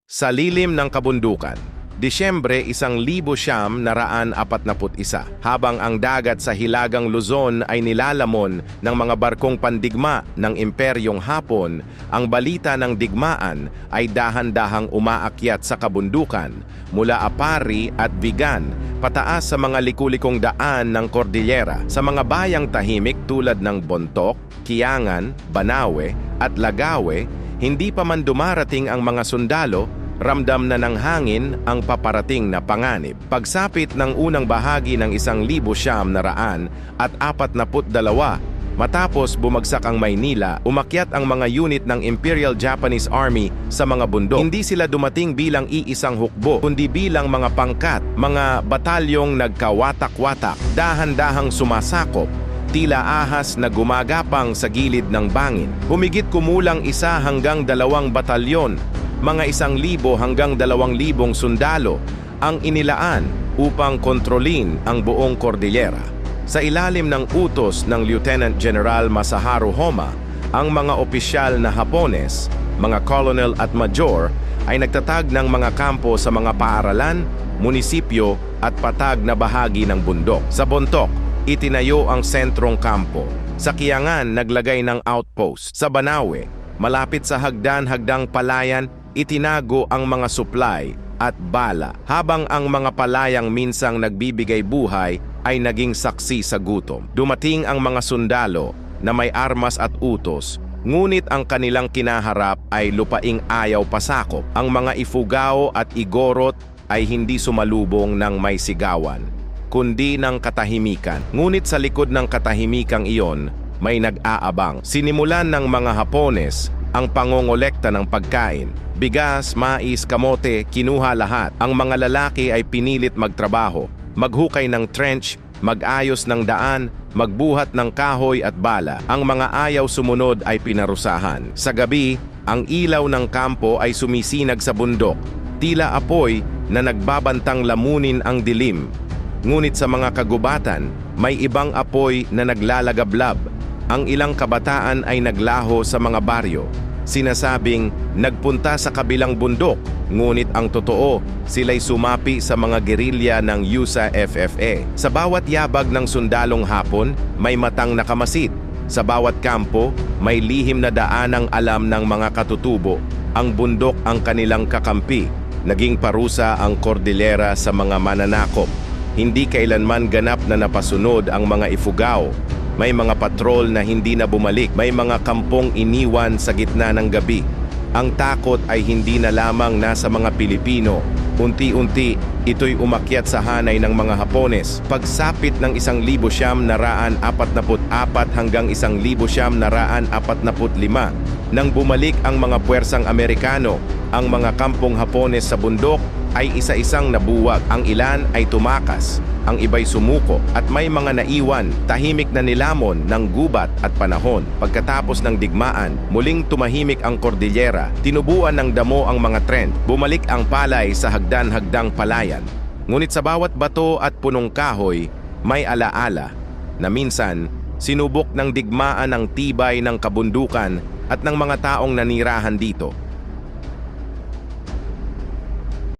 Sa lilim ng kabundukan, Disyembre 1941, habang ang dagat sa Hilagang Luzon ay nilalamon ng mga barkong pandigma ng Imperyong Hapon, ang balita ng digmaan ay dahan-dahang umaakyat sa kabundukan mula Apari at Vigan pataas sa mga likulikong daan ng Cordillera sa mga bayang tahimik tulad ng Bontoc, Kiangan, Banawe at Lagawe. Hindi pa man dumarating ang mga sundalo, ramdam na ng hangin ang paparating na panganib. Pagsapit ng unang bahagi ng 1942, matapos bumagsak ang Maynila, umakyat ang mga unit ng Imperial Japanese Army sa mga bundok. Hindi sila dumating bilang iisang hukbo, kundi bilang mga pangkat, mga batalyong nagkawatak-watak, dahan-dahang sumasakop, tila ahas na gumagapang sa gilid ng bangin. Humigit kumulang 1 hanggang 2 batalyon, mga 1,000 hanggang 2,000 sundalo ang inilaan upang kontrolin ang buong Cordillera. Sa ilalim ng utos ng Lieutenant General Masaharu Homa, ang mga opisyal na Hapones, mga colonel at major ay nagtatag ng mga kampo sa mga paaralan, munisipyo at patag na bahagi ng bundok. Sa Bontoc, itinayo ang sentrong kampo. Sa Kiangan, naglagay ng outpost. Sa Banawe, malapit sa hagdan-hagdang palayan, itinago ang mga supply at bala, habang ang mga palayang minsang nagbibigay buhay ay naging saksi sa gutom. Dumating ang mga sundalo na may armas at utos, ngunit ang kanilang kinaharap ay lupaing ayaw pasakop. Ang mga Ifugao at Igorot ay hindi sumalubong ng may sigawan, kundi ng katahimikan. Ngunit sa likod ng katahimikang iyon, may nag-aabang. Sinimulan ng mga Hapones ang pangongolekta ng pagkain. Bigas, mais, kamote, kinuha lahat. Ang mga lalaki ay pinilit magtrabaho, maghukay ng trench, mag-ayos ng daan, magbuhat ng kahoy at bala. Ang mga ayaw sumunod ay pinarusahan. Sa gabi, ang ilaw ng kampo ay sumisinag sa bundok, tila apoy na nagbabantang lamunin ang dilim. Ngunit sa mga kagubatan, may ibang apoy na naglalagablab. Ang ilang kabataan ay naglaho sa mga baryo, sinasabing nagpunta sa kabilang bundok, ngunit ang totoo, sila'y sumapi sa mga gerilya ng USA-FFA. Sa bawat yabag ng sundalong Hapon, may matang nakamasid. Sa bawat kampo, may lihim na daanang alam ng mga katutubo. Ang bundok ang kanilang kakampi. Naging parusa ang Cordillera sa mga mananakop. Hindi kailanman ganap na napasunod ang mga Ifugao. May mga patrol na hindi na bumalik. May mga kampong iniwan sa gitna ng gabi. Ang takot ay hindi na lamang nasa mga Pilipino. Unti-unti, ito'y umakyat sa hanay ng mga Hapones. Pagsapit ng 1944 hanggang 1945, nang bumalik ang mga puwersang Amerikano, ang mga kampong Hapones sa bundok ay isa-isang nabuwag. Ang ilan ay tumakas, ang iba'y sumuko, at may mga naiwan, tahimik na nilamon ng gubat at panahon. Pagkatapos ng digmaan, muling tumahimik ang Cordillera, tinubuan ng damo ang mga trend, bumalik ang palay sa hagdan-hagdang palayan. Ngunit sa bawat bato at punong kahoy, may alaala na minsan sinubok ng digmaan ang tibay ng kabundukan at ng mga taong nanirahan dito.